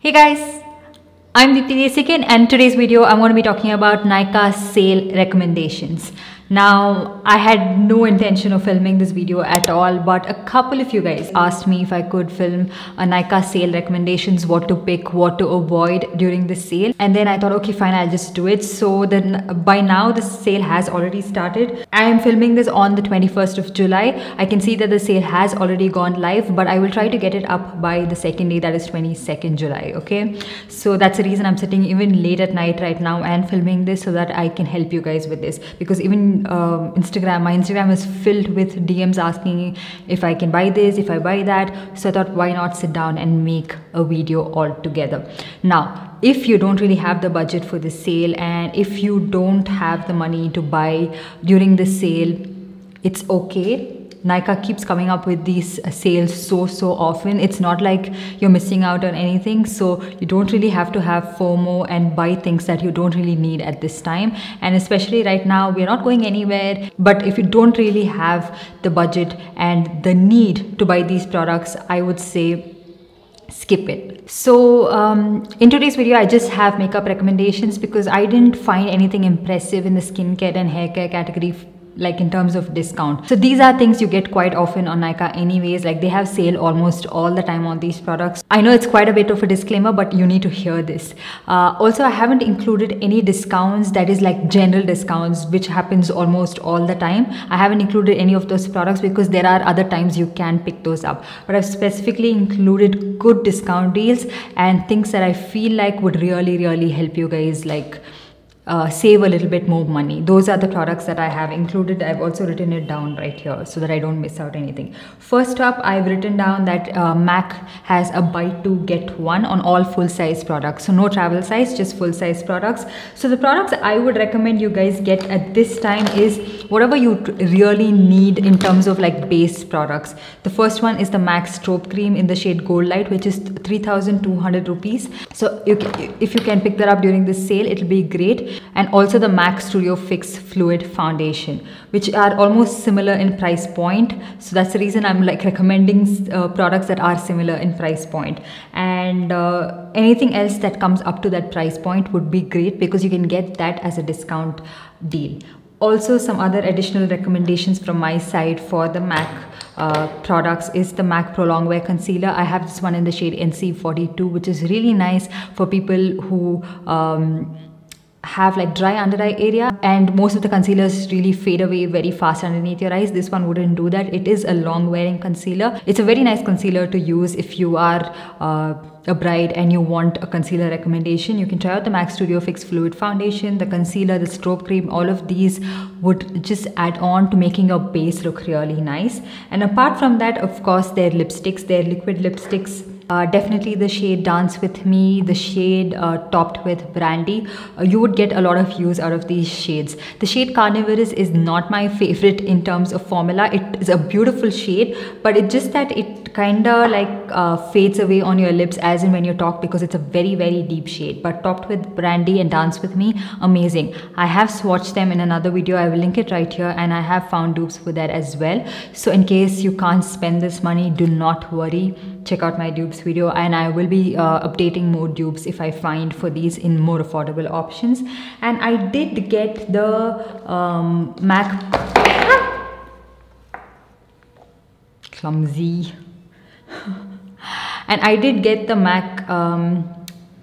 Hey guys, I'm Deepti Desikan and today's video I'm going to be talking about Nykaa sale recommendations. Now, I had no intention of filming this video at all, but a couple of you guys asked me if I could film a Nykaa sale recommendations, what to pick, what to avoid during the sale. And then I thought, okay, fine, I'll just do it. So then by now the sale has already started. I am filming this on the 21st of July. I can see that the sale has already gone live, but I will try to get it up by the second day, that is 22nd July, okay? So that's the reason I'm sitting even late at night right now and filming this so that I can help you guys with this, because even my Instagram is filled with DMs asking if I can buy this, if I buy that. So I thought, why not sit down and make a video all together. Now, if you don't really have the budget for the sale and if you don't have the money to buy during the sale, it's okay. Nykaa keeps coming up with these sales so often. It's not like you're missing out on anything, so you don't really have to have FOMO and buy things that you don't really need at this time. And especially right now, we're not going anywhere, but if you don't really have the budget and the need to buy these products, I would say skip it. So in today's video, I just have makeup recommendations because I didn't find anything impressive in the skincare and hair care category, like in terms of discount. So these are things you get quite often on Nykaa anyways. Like they have sale almost all the time on these products. I know it's quite a bit of a disclaimer, but you need to hear this. Also, I haven't included any discounts, that is like general discounts, which happens almost all the time. I haven't included any of those products because there are other times you can pick those up, but I've specifically included good discount deals and things that I feel like would really help you guys like save a little bit more money. Those are the products that I have included. I've also written it down right here so that I don't miss out anything. First up, I've written down that MAC has a buy two get one on all full size products. So no travel size, just full size products. So the products I would recommend you guys get at this time is whatever you really need in terms of like base products. The first one is the MAC Strobe Cream in the shade Gold Light, which is 3,200 rupees. So if you can pick that up during this sale, it'll be great. And also the MAC Studio Fix Fluid Foundation, which are almost similar in price point. So that's the reason I'm like recommending products that are similar in price point. And anything else that comes up to that price point would be great because you can get that as a discount deal. Also, some other additional recommendations from my side for the MAC products is the MAC Pro Longwear Concealer. I have this one in the shade NC42, which is really nice for people who have like dry under eye area, and most of the concealers really fade away very fast underneath your eyes. This one wouldn't do that. It is a long wearing concealer. It's a very nice concealer to use if you are a bride and you want a concealer recommendation. You can try out the MAC Studio Fix Fluid Foundation, the concealer, the strobe cream. All of these would just add on to making your base look really nice. And apart from that, of course, their lipsticks, their liquid lipsticks. Definitely the shade Dance With Me, the shade Topped With Brandy. You would get a lot of use out of these shades. The shade Carnivorous is not my favorite in terms of formula. It is a beautiful shade, but it's just that it kind of like fades away on your lips as in when you talk, because it's a very deep shade. But Topped With Brandy and Dance With Me, amazing. I have swatched them in another video. I will link it right here, and I have found dupes for that as well. So in case you can't spend this money, do not worry. Check out my dupes video, and I will be updating more dupes if I find for these in more affordable options. And I did get the MAC clumsy and I did get the MAC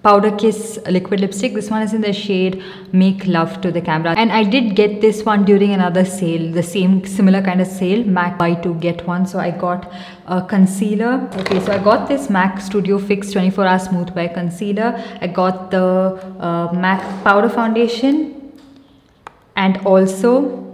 Powder Kiss liquid lipstick. This one is in the shade Make Love to the Camera, and I did get this one during another sale, the same similar kind of sale, MAC buy two get one. So I got a concealer. Okay, so I got this MAC Studio Fix 24 Hour Smooth Wear Concealer. I got the MAC Powder Foundation, and also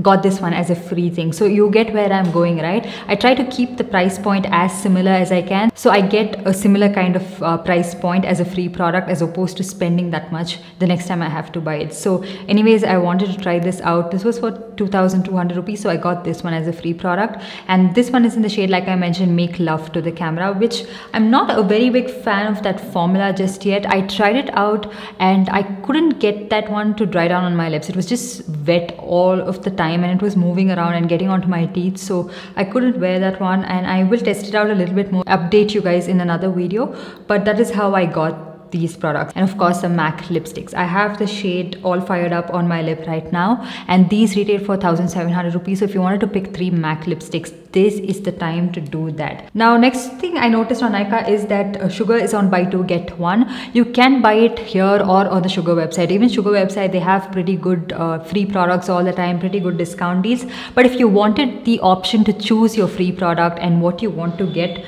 got this one as a free thing. So you get where I'm going, right? I try to keep the price point as similar as I can, so I get a similar kind of price point as a free product, as opposed to spending that much the next time I have to buy it. So anyways, I wanted to try this out. This was for 2,200 rupees, so I got this one as a free product. And this one is in the shade, like I mentioned, Make Love to the Camera, which I'm not a very big fan of that formula just yet. I tried it out and I couldn't get that one to dry down on my lips. It was just wet all of the time. time and it was moving around and getting onto my teeth, so I couldn't wear that one, and I will test it out a little bit more, update you guys in another video. But that is how I got these products. And of course, the MAC lipsticks. I have the shade All Fired Up on my lip right now, and these retail for 1,700 rupees. So if you wanted to pick 3 MAC lipsticks, this is the time to do that. Now, next thing I noticed on Nykaa is that Sugar is on buy 2 get 1. You can buy it here or on the Sugar website. Even Sugar website, they have pretty good free products all the time, pretty good discount deals. But if you wanted the option to choose your free product and what you want to get,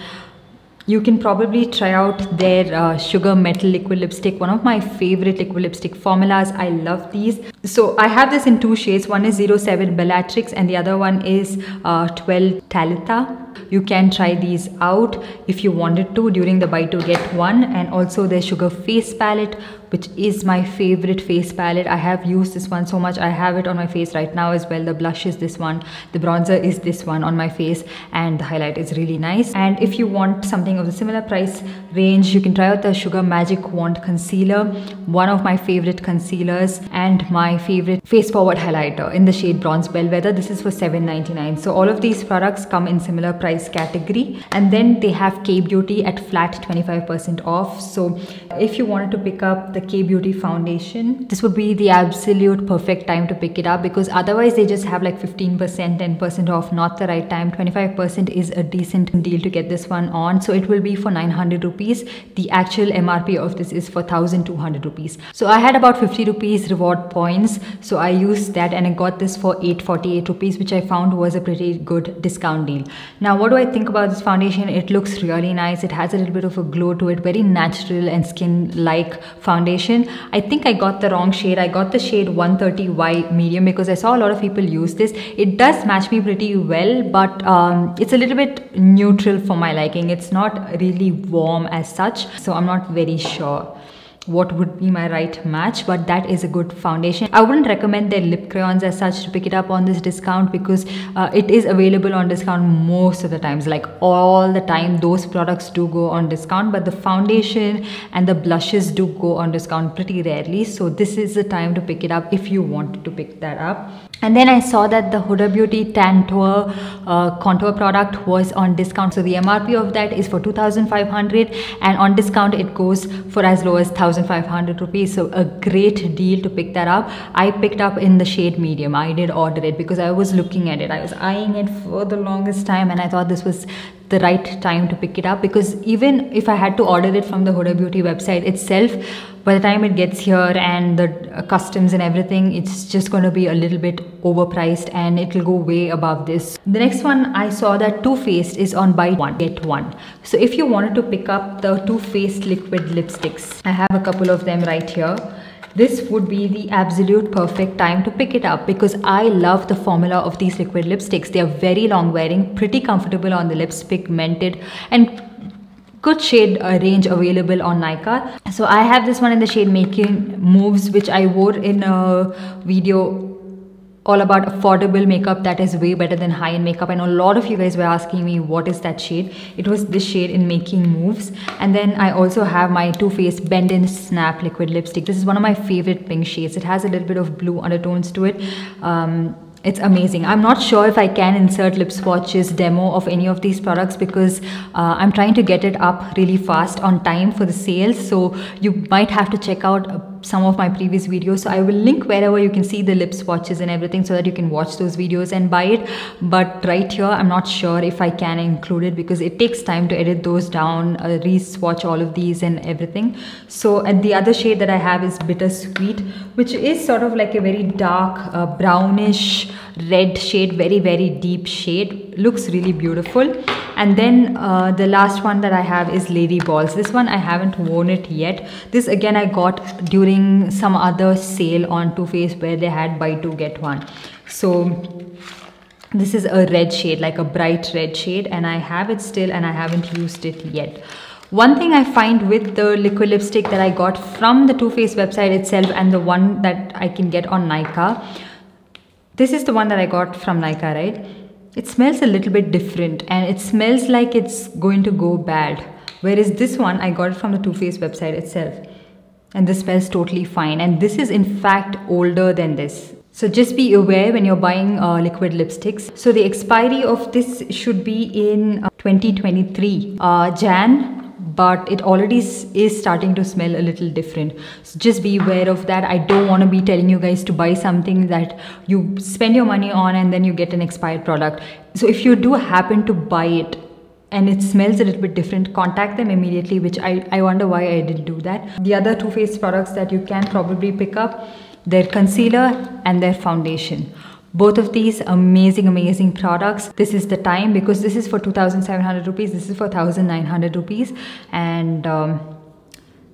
you can probably try out their Sugar Metal Liquid Lipstick, one of my favorite liquid lipstick formulas. I love these. So I have this in 2 shades. One is 07 Bellatrix and the other one is 12 Talitha. You can try these out if you wanted to during the buy 2 get 1. And also their Sugar Face Palette, which is my favorite face palette. I have used this one so much. I have it on my face right now as well. The blush is this one, the bronzer is this one on my face, and the highlight is really nice. And if you want something of the similar price range, you can try out the Sugar Magic Wand Concealer, one of my favorite concealers and my favorite face forward highlighter in the shade Bronze Bellwether. This is for $7.99. So all of these products come in similar price category. And then they have K-Beauty at flat 25% off. So if you wanted to pick up the K-Beauty foundation, this would be the absolute perfect time to pick it up, because otherwise they just have like 15%, 10% off, not the right time. 25% is a decent deal to get this one on. So it will be for 900 rupees. The actual MRP of this is for 1,200 rupees. So I had about 50 rupees reward points. So I used that and I got this for 848 rupees, which I found was a pretty good discount deal. Now, what do I think about this foundation? It looks really nice. It has a little bit of a glow to it, very natural and skin-like foundation. I think I got the wrong shade. I got the shade 130Y medium because I saw a lot of people use this. It does match me pretty well, but it's a little bit neutral for my liking. It's not really warm as such, so I'm not very sure what would be my right match, but that is a good foundation. I wouldn't recommend their lip crayons as such to pick it up on this discount, because it is available on discount most of the times, like all the time. Those products do go on discount, but the foundation and the blushes do go on discount pretty rarely. So this is the time to pick it up if you wanted to pick that up. And then I saw that the Huda Beauty Tantour contour product was on discount. So the MRP of that is for 2,500 and on discount it goes for as low as 1,500 rupees. So a great deal to pick that up. I picked up in the shade medium. I did order it because I was looking at it. I was eyeing it for the longest time and I thought this was the right time to pick it up, because even if I had to order it from the Huda Beauty website itself, by the time it gets here and the customs and everything, it's just going to be a little bit overpriced and it will go way above this. The next one, I saw that Too Faced is on buy 1 get 1. So if you wanted to pick up the Too Faced liquid lipsticks, I have a couple of them right here. This would be the absolute perfect time to pick it up, because I love the formula of these liquid lipsticks. They are very long wearing, pretty comfortable on the lips, pigmented, and good shade range available on Nykaa. So I have this one in the shade Making Moves, which I wore in a video all about affordable makeup that is way better than high-end makeup. I know a lot of you guys were asking me what is that shade. It was this shade in Making Moves. And then I also have my Too Faced Bend and Snap liquid lipstick. This is one of my favorite pink shades. It has a little bit of blue undertones to it. It's amazing. I'm not sure if I can insert lip swatches demo of any of these products, because I'm trying to get it up really fast on time for the sales. So you might have to check out some of my previous videos. So I will link wherever you can see the lip swatches and everything, so that you can watch those videos and buy it. But right here, I'm not sure if I can include it, because it takes time to edit those down, re-swatch all of these and everything. So, and the other shade that I have is Bittersweet, which is sort of like a very dark brownish red shade, very deep shade. Looks really beautiful. And then the last one that I have is Lady Balls. This one I haven't worn it yet. This again I got during some other sale on Too Faced where they had buy 2 get 1. So this is a red shade, like a bright red shade, and I have it still and I haven't used it yet. One thing I find with the liquid lipstick that I got from the Too Faced website itself and the one that I can get on Nykaa, this is the one that I got from Nykaa, right? It smells a little bit different and it smells like it's going to go bad. Whereas this one, I got it from the Too Faced website itself. And this smells totally fine. And this is in fact older than this. So just be aware when you're buying liquid lipsticks. So the expiry of this should be in 2023 Jan, but it already is starting to smell a little different. So just be aware of that. I don't want to be telling you guys to buy something that you spend your money on and then you get an expired product. So if you do happen to buy it and it smells a little bit different, contact them immediately, which I wonder why I didn't do that. The other Too Faced products that you can probably pick up, their concealer and their foundation. Both of these amazing products. This is the time, because this is for 2,700 rupees, this is for 1,900 rupees. And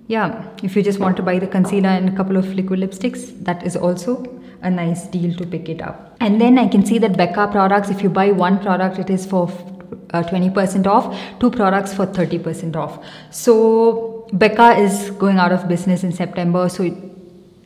yeah, if you just want to buy the concealer and a couple of liquid lipsticks, that is also a nice deal to pick it up. And then I can see that Becca products, if you buy one product, it is for 20% off, two products for 30% off. So Becca is going out of business in September, so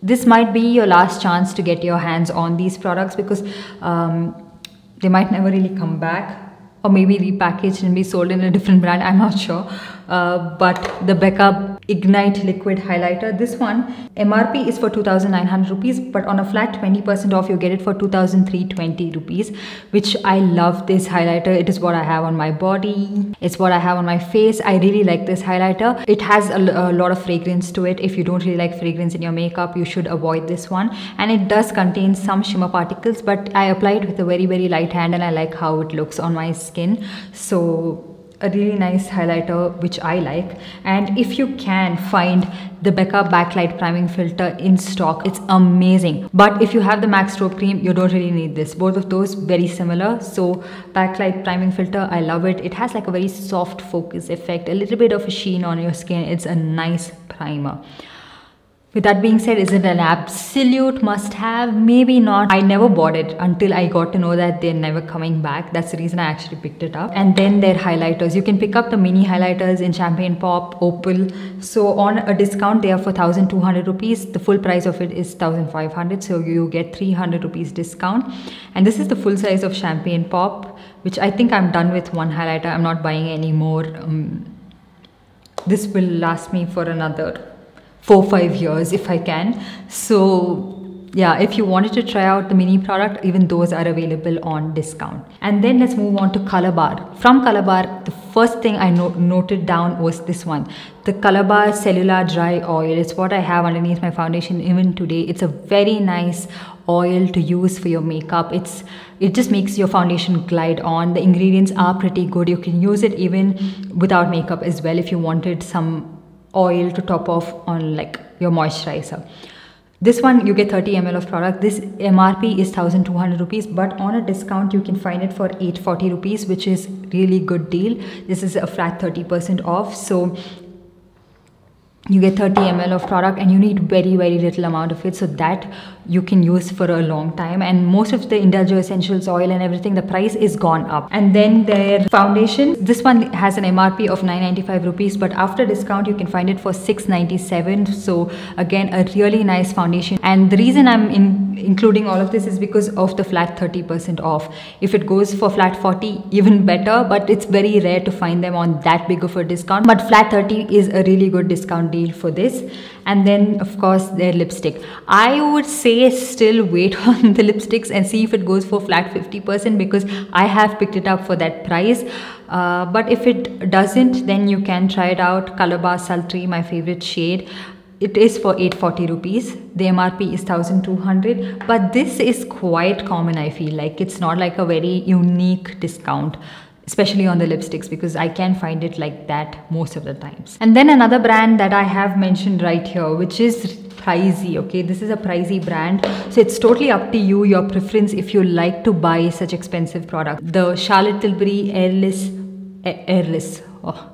this might be your last chance to get your hands on these products, because they might never really come back, or maybe repackaged and be sold in a different brand, I'm not sure. But the Becca Ignite Liquid Highlighter, this one MRP is for 2,900 rupees, but on a flat 20% off you get it for 2,320 rupees, which I love this highlighter. It is what I have on my body, it's what I have on my face. I really like this highlighter. It has a lot of fragrance to it. If you don't really like fragrance in your makeup, you should avoid this one. And it does contain some shimmer particles, but I apply it with a very light hand and I like how it looks on my skin. So a really nice highlighter, which I like. And if you can find the Becca Backlight Priming Filter in stock, it's amazing. But if you have the MAC Strobe Cream, you don't really need this. Both of those very similar. So Backlight Priming Filter, I love it. It has like a very soft focus effect, a little bit of a sheen on your skin. It's a nice primer. With that being said, is it an absolute must-have? Maybe not. I never bought it until I got to know that they're never coming back. That's the reason I actually picked it up. And then their highlighters. You can pick up the mini highlighters in Champagne Pop, Opal. So on a discount, they are for 1,200 rupees. The full price of it is 1,500. So you get 300 rupees discount. And this is the full size of Champagne Pop, which I think I'm done with one highlighter. I'm not buying any more. This will last me for another 4-5 years if I can. So yeah, if you wanted to try out the mini product, even those are available on discount. And then let's move on to Color Bar. From Color Bar, the first thing I noted down was this one, the Color Bar Cellular Dry Oil. It's what I have underneath my foundation even today. It's a very nice oil to use for your makeup. It just makes your foundation glide on. The ingredients are pretty good. You can use it even without makeup as well if you wanted some oil to top off on like your moisturizer. This one you get 30 ml of product. This MRP is 1,200 rupees, but on a discount you can find it for 840 rupees, which is really good deal. This is a flat 30% off. So you get 30 ml of product and you need very little amount of it, so that you can use for a long time. And most of the Indulge Essentials oil and everything, the price is gone up. And then their foundation, this one has an MRP of 995 rupees, but after discount you can find it for 697. So again, a really nice foundation. And the reason I'm including all of this is because of the flat 30% off. If it goes for flat 40, even better, but it's very rare to find them on that big of a discount. But flat 30 is a really good discount deal for this. And then of course their lipstick, I would say still wait on the lipsticks and see if it goes for flat 50%, because I have picked it up for that price. But if it doesn't, then you can try it out. Color Bar Sultry, my favorite shade. It is for 840 rupees. The MRP is 1,200, but this is quite common. I feel like it's not like a very unique discount, especially on the lipsticks, because I can find it like that most of the times. And then another brand that I have mentioned right here, which is pricey. Okay, this is a pricey brand, so it's totally up to you, your preference, if you like to buy such expensive product. The Charlotte Tilbury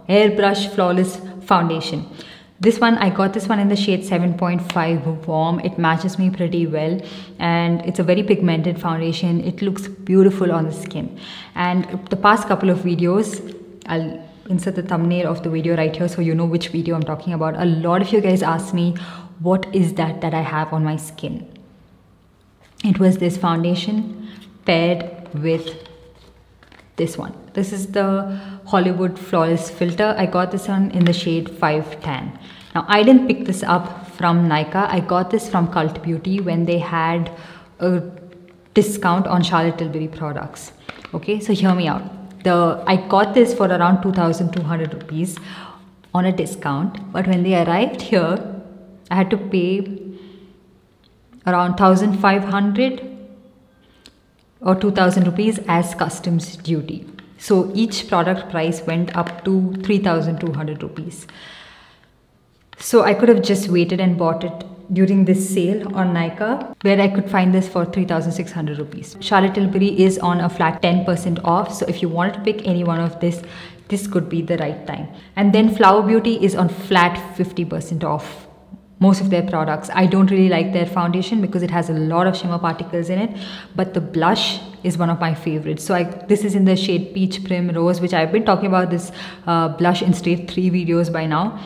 Airbrush Flawless Foundation. This one, I got this one in the shade 7.5 Warm. It matches me pretty well and it's a very pigmented foundation. It looks beautiful on the skin. And the past couple of videos, I'll insert the thumbnail of the video right here so you know which video I'm talking about. A lot of you guys asked me, what is that I have on my skin? It was this foundation paired with this one. This is the Hollywood Flawless Filter. I got this one in the shade 5 Tan. Now I didn't pick this up from Nykaa. I got this from Cult Beauty when they had a discount on Charlotte Tilbury products. Okay, so hear me out. I got this for around 2,200 rupees on a discount, but when they arrived here, I had to pay around 1,500 or 2,000 rupees as customs duty. So each product price went up to 3,200 rupees. So I could have just waited and bought it during this sale on Nykaa, where I could find this for 3,600 rupees. Charlotte Tilbury is on a flat 10% off. So if you wanted to pick any one of this could be the right time. And then Flower Beauty is on flat 50% off most of their products. I don't really like their foundation because it has a lot of shimmer particles in it, but the blush is one of my favorites. So this is in the shade Peach Primrose, which I've been talking about this blush in straight 3 videos by now.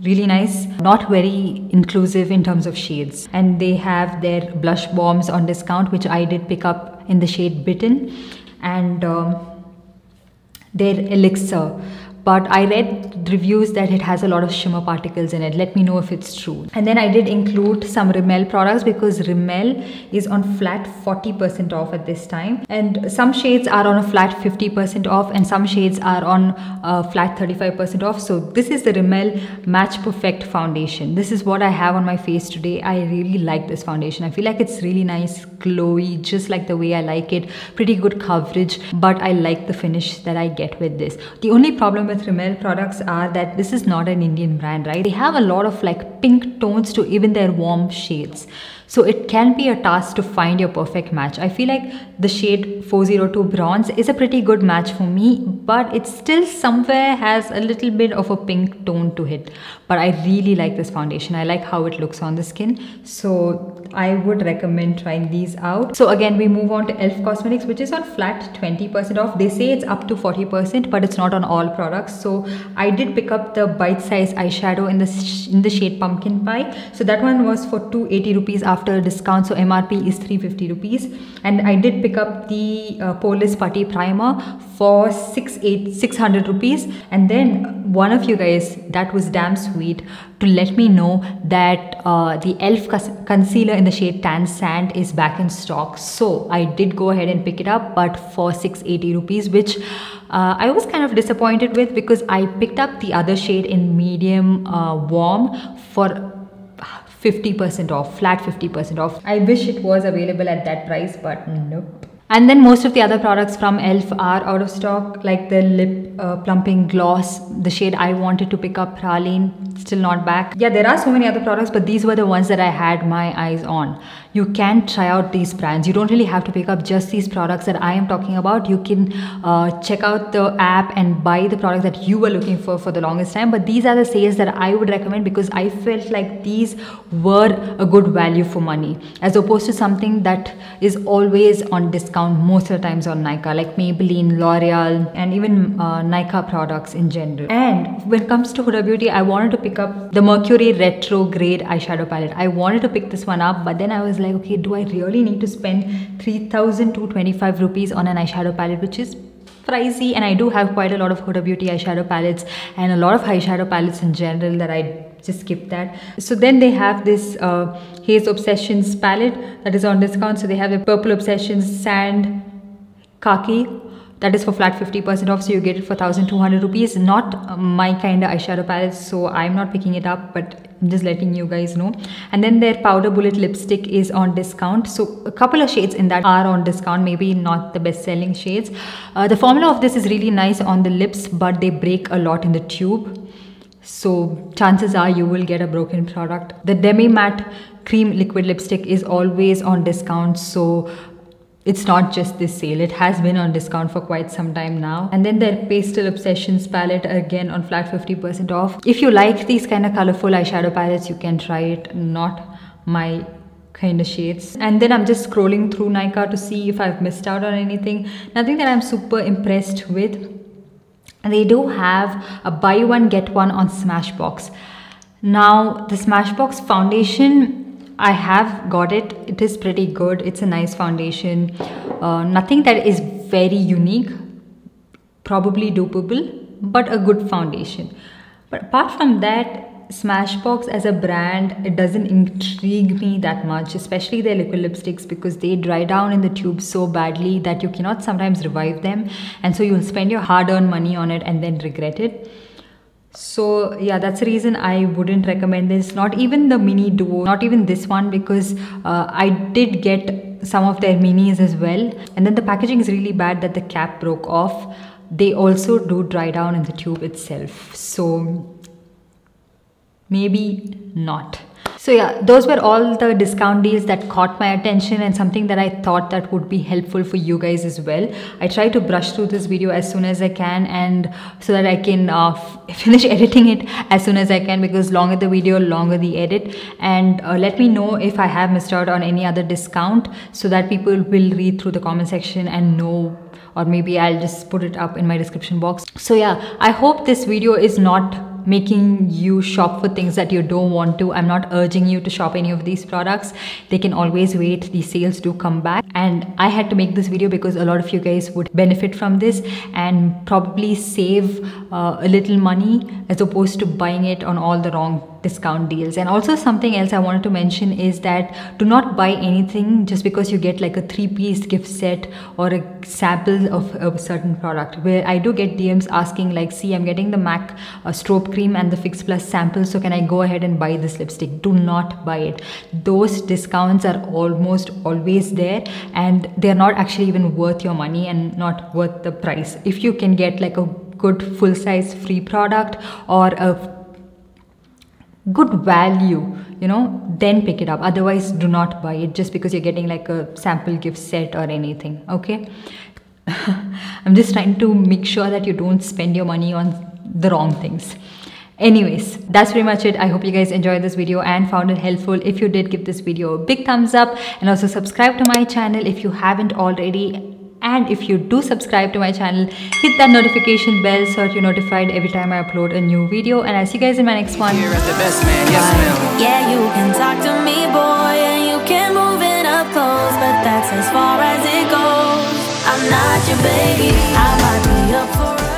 Really nice, not very inclusive in terms of shades. And they have their blush bombs on discount, which I did pick up in the shade Bitten, and their elixir. But I read reviews that it has a lot of shimmer particles in it. Let me know if it's true. And then I did include some Rimmel products because Rimmel is on flat 40% off at this time. And some shades are on a flat 50% off and some shades are on flat 35% off. So this is the Rimmel Match Perfect foundation. This is what I have on my face today. I really like this foundation. I feel like it's really nice, glowy, just like the way I like it. Pretty good coverage, but I like the finish that I get with this. The only problem with Rimmel products are that this is not an Indian brand, right? They have a lot of like pink tones to even their warm shades. So it can be a task to find your perfect match. I feel like the shade 402 Bronze is a pretty good match for me, but it still somewhere has a little bit of a pink tone to it. But I really like this foundation. I like how it looks on the skin. So I would recommend trying these out. So again, we move on to e.l.f. Cosmetics, which is on flat 20% off. They say it's up to 40%, but it's not on all products. So I did pick up the Bite Size eyeshadow in the shade Pumpkin Pie. So that one was for 280 rupees after discount. So MRP is 350 rupees. And I did pick up the Poreless Putty Primer for 600 rupees. And then one of you guys, that was damn sweet, to let me know that the e.l.f. concealer in the shade Tan Sand is back in stock. So I did go ahead and pick it up, but for 680 rupees, which I was kind of disappointed with because I picked up the other shade in medium warm for 50% off, flat 50% off. I wish it was available at that price, but nope. And then most of the other products from e.l.f. are out of stock, like the lip plumping gloss, the shade I wanted to pick up, Praline, still not back. Yeah, there are so many other products, but these were the ones that I had my eyes on. You can try out these brands. You don't really have to pick up just these products that I am talking about. You can check out the app and buy the product that you were looking for the longest time. But these are the sales that I would recommend because I felt like these were a good value for money, as opposed to something that is always on discount most of the times on Nykaa, like Maybelline, L'Oreal, and even Nykaa products in general. And when it comes to Huda Beauty, I wanted to pick up the Mercury Retrograde eyeshadow palette. I wanted to pick this one up, but then I was like, okay, do I really need to spend 3,225 rupees on an eyeshadow palette, which is pricey? And I do have quite a lot of Huda Beauty eyeshadow palettes and a lot of eyeshadow palettes in general that I just skip that. So then they have this Haze Obsessions palette that is on discount. So they have the Purple Obsessions Sand Khaki that is for flat 50% off. So you get it for 1,200 rupees. Not my kind of eyeshadow palette, so I'm not picking it up, but I'm just letting you guys know. And then their Powder Bullet lipstick is on discount. So a couple of shades in that are on discount, maybe not the best selling shades. The formula of this is really nice on the lips, but they break a lot in the tube. So chances are you will get a broken product. The Demi Matte Cream Liquid Lipstick is always on discount. So it's not just this sale. It has been on discount for quite some time now. And then their Pastel Obsessions palette, again on flat 50% off. If you like these kind of colorful eyeshadow palettes, you can try it. Not my kind of shades. And then I'm just scrolling through Nykaa to see if I've missed out on anything. Nothing that I'm super impressed with. They do have a buy one get one on Smashbox. Now the Smashbox foundation, I have got it. It is pretty good. It's a nice foundation. Nothing that is very unique, probably dupeable, but a good foundation. But apart from that, Smashbox as a brand, it doesn't intrigue me that much, especially their liquid lipsticks, because they dry down in the tube so badly that you cannot sometimes revive them, and so you'll spend your hard-earned money on it and then regret it. So yeah, that's the reason I wouldn't recommend this. Not even the mini duo, not even this one, because I did get some of their minis as well, and then the packaging is really bad that the cap broke off. They also do dry down in the tube itself, so maybe not. So yeah, those were all the discount deals that caught my attention and something that I thought that would be helpful for you guys as well. I try to brush through this video as soon as I can, and so that I can finish editing it as soon as I can, because longer the video, longer the edit. And let me know if I have missed out on any other discount, so that people will read through the comment section and know, or maybe I'll just put it up in my description box. So yeah, I hope this video is not making you shop for things that you don't want to. I'm not urging you to shop any of these products. They can always wait. These sales do come back, and I had to make this video because a lot of you guys would benefit from this and probably save a little money as opposed to buying it on all the wrong discount deals. And also something else I wanted to mention is that do not buy anything just because you get like a 3-piece gift set or a sample of a certain product, where I do get DMs asking like, see, I'm getting the MAC strobe cream and the Fix Plus sample, so can I go ahead and buy this lipstick? Do not buy it. Those discounts are almost always there, and they're not actually even worth your money and not worth the price. If you can get like a good full-size free product or a good value, you know, then pick it up. Otherwise, do not buy it just because you're getting like a sample gift set or anything. Okay. I'm just trying to make sure that you don't spend your money on the wrong things. Anyways, that's pretty much it. I hope you guys enjoyed this video and found it helpful. If you did, give this video a big thumbs up, and also subscribe to my channel if you haven't already. And if you do subscribe to my channel, hit that notification bell so that you're notified every time I upload a new video. And I'll see you guys in my next one. Here at the best, man. Yes, ma'am. Yeah, you can talk to me, boy, and you can move it up close, but that's as far as it goes. I'm not your baby, I might be up for